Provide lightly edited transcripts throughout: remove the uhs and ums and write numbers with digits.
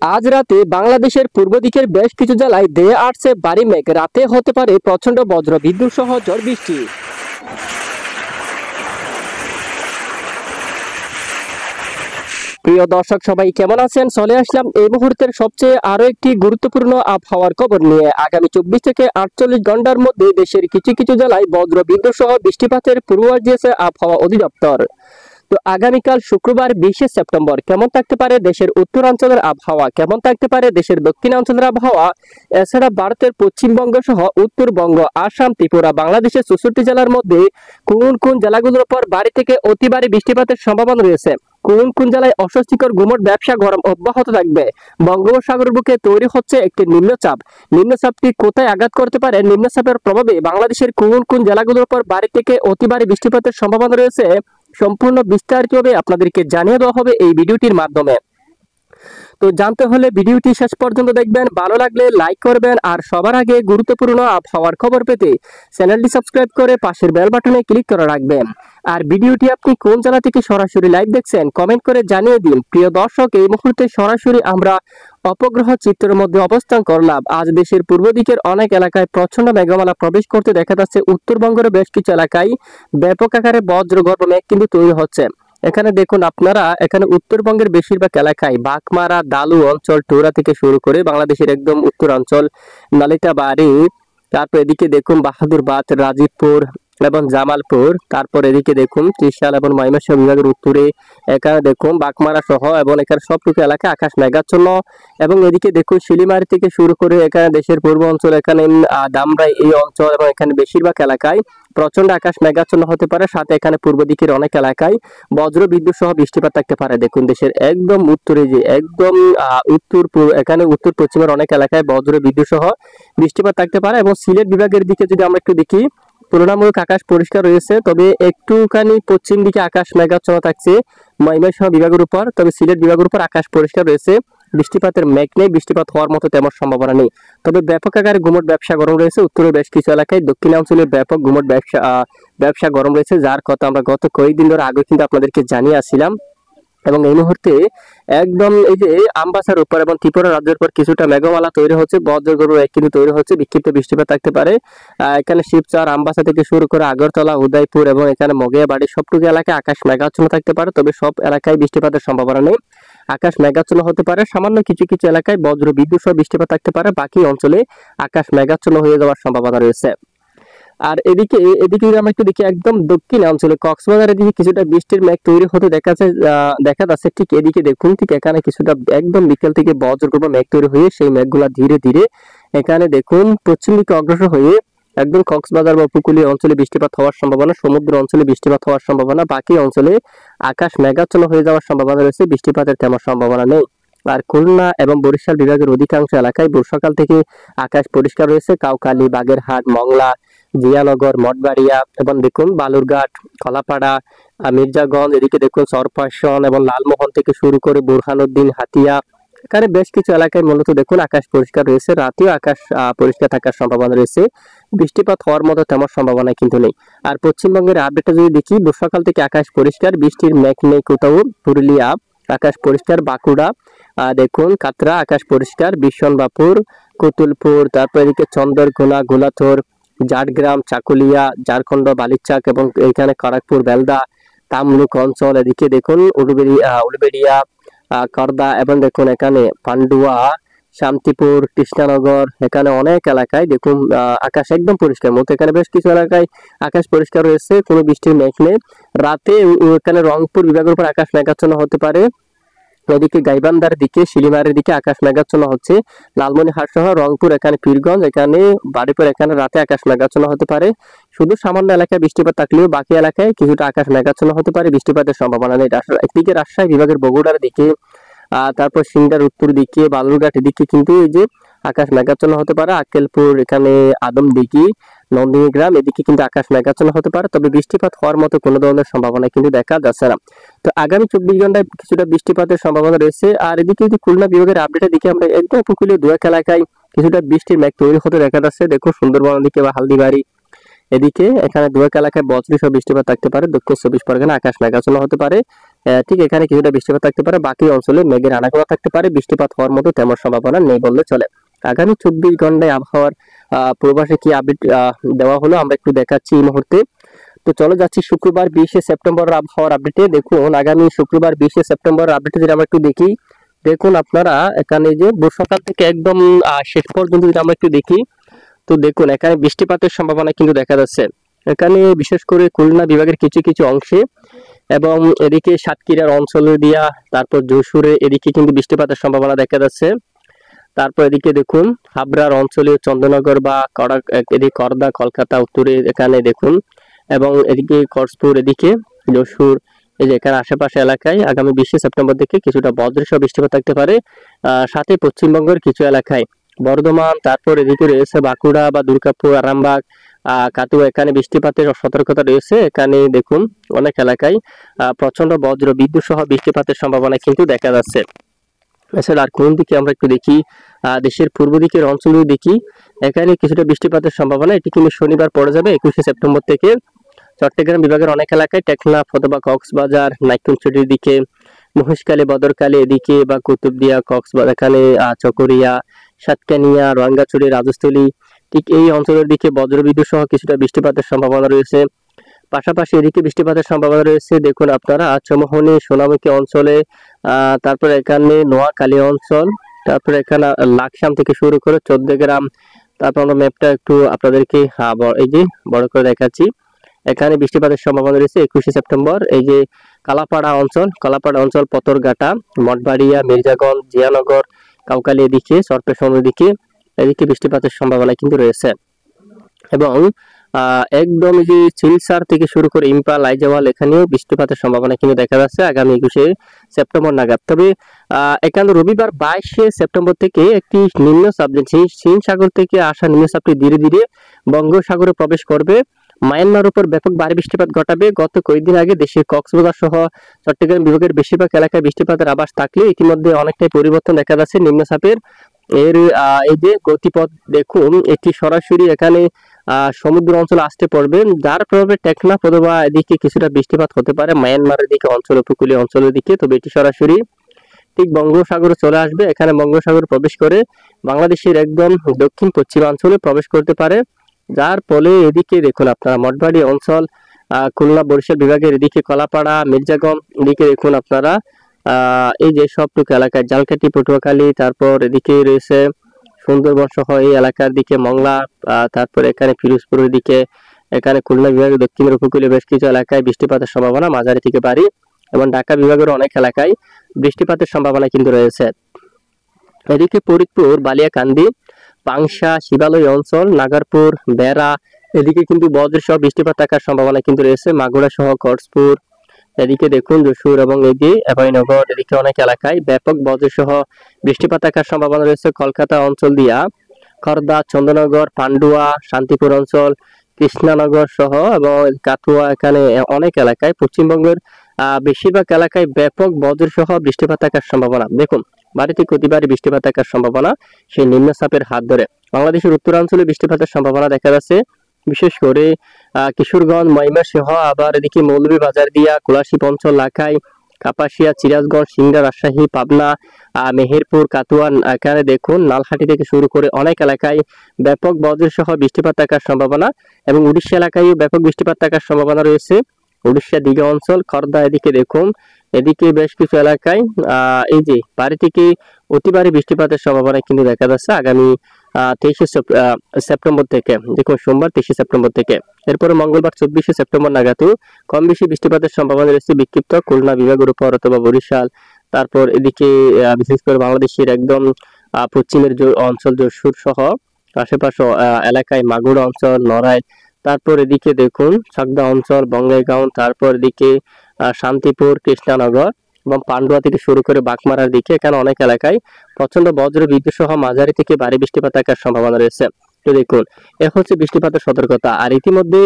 আজ রাতে বাংলাদেশের পূর্ব দিকের বেশ কিছু জেলায় ধেয়ে আসছে ভারী মেঘ। রাতে হতে পারে প্রচন্ড বজ্র বিদ্যুৎ সহ ঝড় বৃষ্টি। প্রিয় দর্শক, সবাই কেমন আছেন? চলে আসলাম এই মুহূর্তের সবচেয়ে আরো একটি গুরুত্বপূর্ণ আবহাওয়ার খবর নিয়ে। আগামী 24 থেকে 48 ঘন্টার মধ্যে দেশের কিছু কিছু জেলায় বজ্র বিদ্যুৎ সহ বৃষ্টিপাতের পূর্বাভাস দিয়েছে আবহাওয়া অধিদপ্তর। তো আগামীকাল শুক্রবার 20 সেপ্টেম্বর কেমন থাকতে পারে দেশের উত্তরাঞ্চলের আবহাওয়া, কেমন থাকতে পারে দেশের দক্ষিণাঞ্চলের আবহাওয়া, এছাড়া ভারতের পশ্চিমবঙ্গ সহ উত্তরবঙ্গ, আসাম, ত্রিপুরা, বাংলাদেশের 64 জেলার মধ্যে কোন কোন জেলাগুলোর উপর ভারী থেকে অতি ভারী বৃষ্টিপাতের সম্ভাবনা রয়েছে, কোন কোন জেলায় অস্বস্তিকর গুমট ব্যবসা গরম অব্যাহত থাকবে, বঙ্গোপসাগরের বুকে তৈরি হচ্ছে একটি নিম্নচাপ, নিম্নচাপটি কোথায় আঘাত করতে পারে, নিম্নচাপের প্রভাবে বাংলাদেশের কোন কোন জেলাগুলোর উপর ভারী থেকে অতি ভারী বৃষ্টিপাতের সম্ভাবনা রয়েছে, সম্পূর্ণ বিস্তারিতভাবে আপনাদেরকে জানিয়ে দেওয়া হবে এই ভিডিওটির মাধ্যমে। তো জানতে হলে ভিডিওটি শেষ পর্যন্ত দেখবেন, ভালো লাগলে লাইক করবেন, আর সবার আগে গুরুত্বপূর্ণ আবহাওয়ার খবর পেতে চ্যানেলটি সাবস্ক্রাইব করে পাশের বেল বাটনে ক্লিক করে রাখবেন। আর ভিডিওটি আপনি কোন জেলা থেকে সরাসরি লাইভ দেখছেন কমেন্ট করে জানিয়ে দিন। প্রিয় দর্শক, এই মুহূর্তে সরাসরি আমরা অপগ্রহ চিত্রের মধ্যে অবস্থান করলাম। আজ দেশের পূর্ব দিকের অনেক এলাকায় প্রচন্ড মেঘমালা প্রবেশ করতে দেখা যাচ্ছে। উত্তরবঙ্গের বেশ কিছু এলাকায় ব্যাপক আকারে বজ্রগর্ভ মেঘ কিন্তু তৈরি হচ্ছে। এখানে দেখুন আপনারা, এখানে উত্তরবঙ্গের বেশিরভাগ এলাকায় বাঘমারা, দালু অঞ্চল, টুরা থেকে শুরু করে বাংলাদেশের একদম উত্তরাঞ্চল, নালিতাবাড়ি, তারপর এদিকে দেখুন বাহাদুরবাদ, রাজীবপুর এবং জামালপুর, তারপর এদিকে দেখুন ত্রিশাল এবং ময়মনসিংহ বিভাগের উত্তরে এখানে দেখুন বাঘমারা সহ এবং এখানে সবটুকু এলাকায় আকাশ মেঘাচ্ছন্ন। এবং এদিকে দেখুন শিলিমারি থেকে শুরু করে এখানে দেশের পূর্ব অঞ্চল, এখানে দামরাই এই অঞ্চল এবং এখানে বেশিরভাগ এলাকায় প্রচন্ড আকাশ মেঘাচ্ছন্ন হতে পারে। সাথে এখানে পূর্ব দিকের অনেক এলাকায় বজ্র বিদ্যুৎ সহ বৃষ্টিপাত থাকতে পারে। দেখুন দেশের একদম উত্তরে যে একদম এখানে উত্তর পশ্চিমের অনেক এলাকায় বজ্র বিদ্যুৎ সহ বৃষ্টিপাত থাকতে পারে। এবং সিলেট বিভাগের দিকে যদি আমরা একটু দেখি, তুলনামূলক আকাশ পরিষ্কার রয়েছে, তবে একটুখানি পশ্চিম দিকে আকাশ মেঘাচ্ছন্ন থাকছে ময়মনসিংহ বিভাগের উপর। তবে সিলেট বিভাগের উপর আকাশ পরিষ্কার রয়েছে, বৃষ্টিপাতের মেঘ নেই, বৃষ্টিপাত হওয়ার মতো তেমন সম্ভাবনা নেই। তবে ব্যাপক আকারে গুমট ব্যবসা গরম রয়েছে উত্তরের বেশ কিছু এলাকায়, দক্ষিণাঞ্চলে ব্যাপক গুমট ব্যবসা গরম রয়েছে, যার কথা আমরা গত কয়েকদিন ধরে আগে কিন্তু আপনাদেরকে জানিয়ে আসছিলাম। এবং এই মুহূর্তে একদম এই যে আমবাসার উপর এবং ত্রিপুরা রাজ্যের উপর কিছুটা মেঘমালা তৈরি হচ্ছে, বজ্রগর্ভ কিন্তু তৈরি হচ্ছে, বিক্ষিপ্ত বৃষ্টিপাত থাকতে পারে। এখানে শিবচর, আমবাসা থেকে শুরু করে আগরতলা, উদয়পুর এবং এখানে মগিয়াবাড়ি সবটুকু এলাকায় আকাশ মেঘাচ্ছন্ন থাকতে পারে। তবে সব এলাকায় বৃষ্টিপাতের সম্ভাবনা নেই, আকাশ মেঘাচ্ছন্ন হতে পারে। সামান্য কিছু কিছু এলাকায় বজ্র বিদ্যুৎ সহ বৃষ্টিপাত থাকতে পারে, বাকি অঞ্চলে আকাশ মেঘাচ্ছন্ন হয়ে যাওয়ার সম্ভাবনা রয়েছে। আর এদিকে এদিকে যদি আমরা একটু দেখি, একদম দক্ষিণ অঞ্চলে কক্সবাজারের দিকে কিছুটা বৃষ্টির মেঘ তৈরি হতে দেখা যাচ্ছে। ঠিক এদিকে দেখুন, ঠিক এখানে কিছুটা একদম বিকেল থেকে বজ্রগর্ভ মেঘ তৈরি হয়ে সেই মেঘগুলা ধীরে ধীরে এখানে দেখুন পশ্চিম দিকে অগ্রসর হয়ে একদম কক্সবাজার বা উপকূলীয় অঞ্চলে বৃষ্টিপাত হওয়ার সম্ভাবনা, সমুদ্র অঞ্চলে বৃষ্টিপাত হওয়ার সম্ভাবনা, বাকি অঞ্চলে আকাশ মেঘাচ্ছন্ন হয়ে যাওয়ার সম্ভাবনা রয়েছে, বৃষ্টিপাতের তেমন সম্ভাবনা নেই। আর খুলনা এবং বরিশাল বিভাগের অধিকাংশ এলাকায় বর্ষাকাল থেকে আকাশ পরিষ্কার রয়েছে। কাউখালী, বাগেরহাট, মংলা, জিয়ানগর, মঠবাড়িয়া এবং দেখুন বালুরঘাট, কলাপাড়া, মির্জাগঞ্জ, এদিকে দেখুন চরফ্যাশন এবং লালমোহন থেকে শুরু করে বুরহানুদ্দিন, হাতিয়া, এখানে বেশ কিছু এলাকায় মূলত দেখুন আকাশ পরিষ্কার রয়েছে, রাতেও আকাশ পরিষ্কার থাকার সম্ভাবনা রয়েছে, বৃষ্টিপাত হওয়ার মতো তেমন সম্ভাবনা কিন্তু নেই। আর পশ্চিমবঙ্গের আপডেটটা যদি দেখি, বর্ষাকাল থেকে আকাশ পরিষ্কার, বৃষ্টির মেঘ নেই কোথাও। পুরুলিয়া আকাশ পরিষ্কার, বাঁকুড়া দেখুন কাতরা আকাশ পরিষ্কার, বিশনবাপুর, কুতুলপুর, তারপর এদিকে চন্দরঘোনা, গোলাথর, জাটগ্রাম, চাকুলিয়া, ঝাড়খণ্ড, বালিচাক এবং এখানে খড়গপুর, বেলদা, তামলুক অঞ্চল, এদিকে দেখুন উলুবেড়িয়া, করদা এবং দেখুন এখানে পান্ডুয়া, শান্তিপুর, কৃষ্ণনগর, এখানে অনেক এলাকায় দেখুন আকাশ একদম পরিষ্কার মতো। এখানে বেশ কিছু এলাকায় আকাশ পরিষ্কার রয়েছে, কোনো বৃষ্টির মেঘ নেই। রাতে এখানে রংপুর বিভাগের উপর আকাশ মেঘাচ্ছন্ন হতে পারে। এদিকে গাইবান্ধার দিকে, শিলিমারের দিকে আকাশ মেঘাচ্ছন্ন হচ্ছে। লালমনিরহাট সহ রংপুর, এখানে পীরগঞ্জ, এখানে বাড়িপুর, এখানে রাতে আকাশ মেঘাচ্ছন্ন হতে পারে। শুধু সামান্য এলাকায় বৃষ্টিপাত থাকলেও বাকি এলাকায় কিছুটা আকাশ মেঘাচ্ছন্ন হতে পারে, বৃষ্টিপাতের সম্ভাবনা নেই। একদিকে রাজশাহী বিভাগের বগুড়ার দিকে, তারপর সিংড়ার উত্তর দিকে, বালুরঘাট এদিকে কিন্তু এই যে আকাশ মেঘাচ্ছন্ন হতে পারে। আক্কেলপুর, এখানে আদমদিঘি, নন্দীগ্রাম এদিকে কিন্তু আকাশ মেঘাচ্ছন্ন হতে পারে, তবে বৃষ্টিপাত হওয়ার মতো কোনো ধরনের সম্ভাবনা কিন্তু দেখা যাচ্ছে না। তো আগামী 24 ঘন্টায় কিছুটা বৃষ্টিপাতের সম্ভাবনা রয়েছে। আর এদিকে যদি খুলনা বিভাগের আপডেটের দিকে আমরা একদম উপকূলীয় দু এক এলাকায় কিছুটা বৃষ্টির মেঘ তৈরি হতে দেখা যাচ্ছে। দেখুন সুন্দরবনের দিকে বা হালদিবাড়ি এদিকে এখানে দু এক এলাকায় বজ্র সহ বৃষ্টিপাত থাকতে পারে। দক্ষিণ 24 পরগনা আকাশ মেঘাচ্ছন্ন হতে পারে। ঠিক এখানে কিছুটা বৃষ্টিপাত থাকতে পারে, বাকি অঞ্চলে মেঘের আনাগোনা থাকতে পারে, বৃষ্টিপাত হওয়ার মতো তেমন সম্ভাবনা নেই বললে চলে। আগামী 24 ঘন্টায় আবহাওয়ার পূর্বাভাসে কি আপডেট দেওয়া হলো আমরা একটু দেখাচ্ছি এই মুহূর্তে। তো চলো যাচ্ছি শুক্রবার 20 সেপ্টেম্বর আবহাওয়ার আপডেটে। দেখুন আগামী শুক্রবার 20 সেপ্টেম্বর আপডেটে যদি আমরা একটু দেখি, দেখুন আপনারা এখানে যে ভোর সকাল থেকে একদম শেষ পর্যন্ত যদি আমরা একটু দেখি, তো দেখুন এখানে বৃষ্টিপাতের সম্ভাবনা কিন্তু দেখা যাচ্ছে। এখানে বিশেষ করে খুলনা বিভাগের কিছু কিছু অংশে এবং এদিকে সাতক্ষীরার অঞ্চল দিয়া, তারপর যশোরে এদিকে কিন্তু বৃষ্টিপাতের সম্ভাবনা দেখা যাচ্ছে। তারপর এদিকে দেখুন হাবড়ার অঞ্চলীয় চন্দ্রনগর বা এদিকে করদা, কলকাতা উত্তরে এখানে দেখুন, এবং এদিকে কক্সপুর, এদিকে যশোর, এই যে এখানে আশেপাশে এলাকায় আগামী 20 সেপ্টেম্বর থেকে কিছুটা বজ্রসহ বৃষ্টিপাত থাকতে পারে। সাথে পশ্চিমবঙ্গের কিছু এলাকায় বর্ধমান, তারপর এদিকে রয়েছে বাঁকুড়া বা দুর্গাপুর, আরামবাগ, কাতুয়া, এখানে বৃষ্টিপাতের সতর্কতা রয়েছে। এখানে দেখুন অনেক এলাকায় প্রচন্ড বজ্র বিদ্যুৎ সহ বৃষ্টিপাতের সম্ভাবনা কিন্তু দেখা যাচ্ছে। এছাড়া আর কোন দিকে আমরা একটু দেখি, দেশের পূর্ব দিকের অঞ্চলগুলো দেখি, এখানে কিছুটা বৃষ্টিপাতের সম্ভাবনা, এটি কিন্তু শনিবার পড়ে যাবে 21 সেপ্টেম্বর থেকে। চট্টগ্রাম বিভাগের অনেক এলাকায় টেকনাফ অথবা কক্সবাজার, নাইকুঞ্চটির দিকে, মহেশখালী, বদরখালী এদিকে বা কুতুবদিয়া, কক্সবাজার, এখানে চকরিয়া, সাতকানিয়া, রঙ্গাচুরি, রাজস্থলী, ঠিক এই অঞ্চলের দিকে বজ্রবিদ্যুৎ সহ কিছুটা বৃষ্টিপাতের সম্ভাবনা রয়েছে। পাশাপাশি এদিকে বৃষ্টিপাতের সম্ভাবনা রয়েছে দেখুন আপনারা চৌমোহনী, সোনামুখী অঞ্চলে, তারপরে এখানে নোয়াখালী অঞ্চল, তারপরে এখানে লাকসাম থেকে শুরু করে 14 গ্রাম। তারপর আমরা ম্যাপটা একটু আপনাদেরকে এই যে বড় করে দেখাচ্ছি। এখানে বৃষ্টিপাতের সম্ভাবনা রয়েছে 21 সেপ্টেম্বর। এই যে কালাপাড়া অঞ্চল, পতরঘাটা, মঠবাড়িয়া, মির্জাগঞ্জ, জিয়ানগর, কাউকালী এদিকে, সরপেশন এদিকে, এদিকে বৃষ্টিপাতের সম্ভাবনা কিন্তু রয়েছে। এবং একদম যে সিলসার থেকে শুরু করে ইম্পাল, লাইজাওয়াল, এখানেও বৃষ্টিপাতের সম্ভাবনা কিন্তু দেখা যাচ্ছে আগামী 21 সেপ্টেম্বর নাগাদ। তবে এখানে রবিবার 22 সেপ্টেম্বর থেকে একটি নিম্নচাপ, চীন সাগর থেকে আসা নিম্নচাপটি ধীরে ধীরে বঙ্গোপসাগরে প্রবেশ করবে, মায়ানমার উপর ব্যাপক ভারী বৃষ্টিপাত ঘটাবে। গত কয়েকদিন আগে দেশের কক্সবাজার সহ চট্টগ্রাম বিভাগের বেশিরভাগ এলাকায় বৃষ্টিপাতের আভাস থাকলে ইতিমধ্যে অনেকটাই পরিবর্তন দেখা যাচ্ছে নিম্নচাপের। এর এই যে গতিপথ দেখুন, এটি সরাসরি এখানে সমুদ্র অঞ্চলে আসতে পড়বে, যার প্রভাবে টেকনাফ অথবা এদিকে কিছুটা বৃষ্টিপাত হতে পারে মায়ানমারের দিকে অঞ্চল, উপকূলীয় অঞ্চলের দিকে। তবে এটি সরাসরি ঠিক বঙ্গোপসাগরে চলে আসবে, এখানে বঙ্গোপসাগর প্রবেশ করে বাংলাদেশের একদম দক্ষিণ পশ্চিমাঞ্চলে প্রবেশ করতে পারে, যার ফলে এদিকে দেখুন আপনারা মঠবাড়ি অঞ্চল, খুলনা বরিশাল বিভাগের এদিকে কলাপাড়া, মির্জাগঞ্জ, এদিকে দেখুন আপনারা এই যে সবটুকু এলাকায় জালকাঠি, পটুয়াখালী, তারপর এদিকে রয়েছে সুন্দরবন সহ এই এলাকার দিকে মংলা, তারপর এখানে পিরোজপুরের দিকে, এখানে খুলনা বিভাগের দক্ষিণের উপকূলীয় বেশ কিছু এলাকায় বৃষ্টিপাতের সম্ভাবনা মাঝারি থেকে ভারী, এবং ঢাকা বিভাগের অনেক এলাকায় বৃষ্টিপাতের সম্ভাবনা কিন্তু রয়েছে। এদিকে ফরিদপুর, বালিয়াকান্দি, পাংশা, শিবালয় অঞ্চল, নাগারপুর, বেড়া, এদিকে কিন্তু বজ্রসহ বৃষ্টিপাত থাকার সম্ভাবনা কিন্তু রয়েছে। মাগুরা সহ কক্সপুর, এদিকে দেখুন যশোর এবং এদিকে এভাইনগর, এদিকে অনেক এলাকায় ব্যাপক বজ্রসহ বৃষ্টিপাত থাকার সম্ভাবনা রয়েছে। কলকাতা অঞ্চল দিয়া খর্দা, চন্দ্রনগর, পান্ডুয়া, শান্তিপুর অঞ্চল, কৃষ্ণনগর সহ এবং কাতুয়া, এখানে অনেক এলাকায় পশ্চিমবঙ্গের বেশিরভাগ এলাকায় ব্যাপক বজ্রসহ বৃষ্টিপাত থাকার সম্ভাবনা। দেখুন বাড়িতে প্রতিবারই বৃষ্টিপাত থাকার সম্ভাবনা সেই নিম্নচাপের হাত ধরে। বাংলাদেশের উত্তরাঞ্চলে বৃষ্টিপাতের সম্ভাবনা দেখা যাচ্ছে, বিশেষ করে কিশোরগঞ্জ, ময়মনসিংহ, আবার এদিকে মৌলভীবাজার দিয়া, কোলাশিপ অঞ্চল, লাখাই, কাপাসিয়া, সিরাজগঞ্জ, সিংড়া, রাজশাহী, পাবনা, মেহেরপুর, কাতুয়া, এখানে দেখুন নালহাটি থেকে শুরু করে অনেক এলাকায় ব্যাপক বজ্রসহ বৃষ্টিপাত থাকার সম্ভাবনা, এবং উড়িষ্যা এলাকায়ও ব্যাপক বৃষ্টিপাত থাকার সম্ভাবনা রয়েছে। উড়িষ্যা দিঘা অঞ্চল, খর্দা, এদিকে দেখুন এদিকে বেশ কিছু এলাকায় এই যে ভারী থেকে অতি ভারী বৃষ্টিপাতের সম্ভাবনা কিন্তু দেখা যাচ্ছে আগামী 23 সেপ্টেম্বর থেকে। দেখুন সোমবার 23 সেপ্টেম্বর থেকে, এরপরে মঙ্গলবার 24 সেপ্টেম্বর নাগাদ কম বেশি বৃষ্টিপাতের সম্ভাবনা রয়েছে বিক্ষিপ্ত খুলনা বিভাগের উপর অথবা বরিশাল, তারপর এদিকে বিশেষ করে বাংলাদেশের একদম পশ্চিমের অঞ্চল যশোর সহ আশেপাশে এলাকায় মাগুরা অঞ্চল, নড়াইল, তারপর এদিকে দেখুন চাকদা অঞ্চল, বঙ্গাইগাঁও, তারপর এদিকে শান্তিপুর, কৃষ্ণনগর এবং পান্ডুয়া থেকে শুরু করে বাগমারার দিকে, এখানে অনেক এলাকায় প্রচন্ড বজ্র বিদ্যুৎ সহ মাঝারি থেকে ভারী বৃষ্টিপাত থাকার সম্ভাবনা রয়েছে। তো দেখুন এ হচ্ছে বৃষ্টিপাতের সতর্কতা। আর ইতিমধ্যে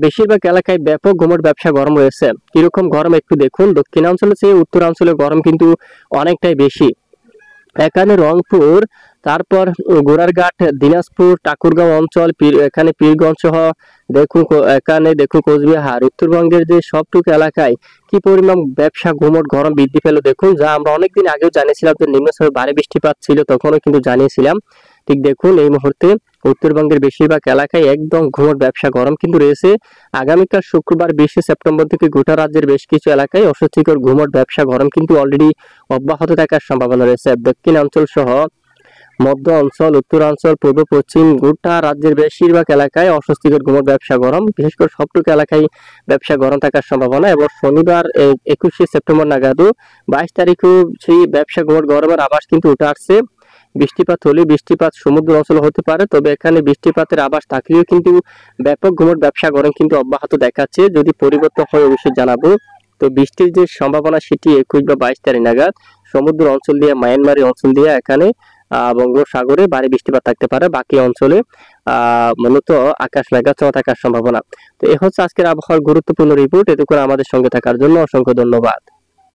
বেশিরভাগ এলাকায় ব্যাপক গুমট ব্যবসা গরম রয়েছে। কিরকম গরম একটু দেখুন, দক্ষিণাঞ্চলের চেয়ে উত্তরাঞ্চলে গরম কিন্তু অনেকটাই বেশি। এখানে রংপুর, তারপর গোড়ারঘাট, দিনাজপুর, ঠাকুরগাঁও অঞ্চল, এখানে পীরগঞ্জ সহ এখানে দেখুন কোচবিহার, উত্তরবঙ্গের যে সবটুকু এলাকায় কি পরিমাণ ব্যবসা গুমট গরম বৃদ্ধি পেল দেখুন, যা আমরা অনেকদিন আগেও জানিয়েছিলাম যে নিম্নচাপে ভারী বৃষ্টিপাত ছিল, তখনও কিন্তু জানিয়েছিলাম। ঠিক দেখুন এই মুহূর্তে উত্তরবঙ্গের বেশিরভাগ এলাকায় একদম ঘুমট ব্যবসা গরম কিন্তু রয়েছে। আগামীকাল শুক্রবার 20 সেপ্টেম্বর থেকে গোটা রাজ্যের বেশ কিছু এলাকায় অস্বস্তিকর ঘুমট ব্যবসা গরম কিন্তু অলরেডি অব্যাহত থাকার সম্ভাবনা রয়েছে। দক্ষিণ অঞ্চল সহ মধ্য অঞ্চল, উত্তরাঞ্চল, পূর্ব পশ্চিম গোটা রাজ্যের বেশিরভাগ এলাকায় অস্বস্তিকর ঘুমট ব্যবসা গরম, বিশেষ করে সবটুকু এলাকায় ব্যবসা গরম থাকার সম্ভাবনা। এবং শনিবার 21 সেপ্টেম্বর নাগাদও 22 তারিখও সেই ব্যবসা ঘুমট গরমের আভাস কিন্তু উঠে আসছে। বৃষ্টিপাত হলে বৃষ্টিপাত সমুদ্র অঞ্চলে হতে পারে, তবে এখানে বৃষ্টিপাতের আভাস থাকলেও কিন্তু ব্যাপক ঘুমট ব্যবসা গরম কিন্তু অব্যাহত দেখাচ্ছে। যদি পরিবর্তন হয় অবশ্যই জানাবো। তো বৃষ্টির যে সম্ভাবনা সেটি 21 বা 22 তারিখ নাগাদ সমুদ্র অঞ্চল দিয়ে, মায়ানমারি অঞ্চল দিয়ে এখানে বঙ্গোপসাগরে ভারী বৃষ্টিপাত থাকতে পারে। বাকি অঞ্চলে মূলত আকাশ মেঘাচ্ছন্ন থাকার সম্ভাবনা। তো এ হচ্ছে আজকের আবহাওয়ার গুরুত্বপূর্ণ রিপোর্ট। এতক্ষণ আমাদের সঙ্গে থাকার জন্য অসংখ্য ধন্যবাদ।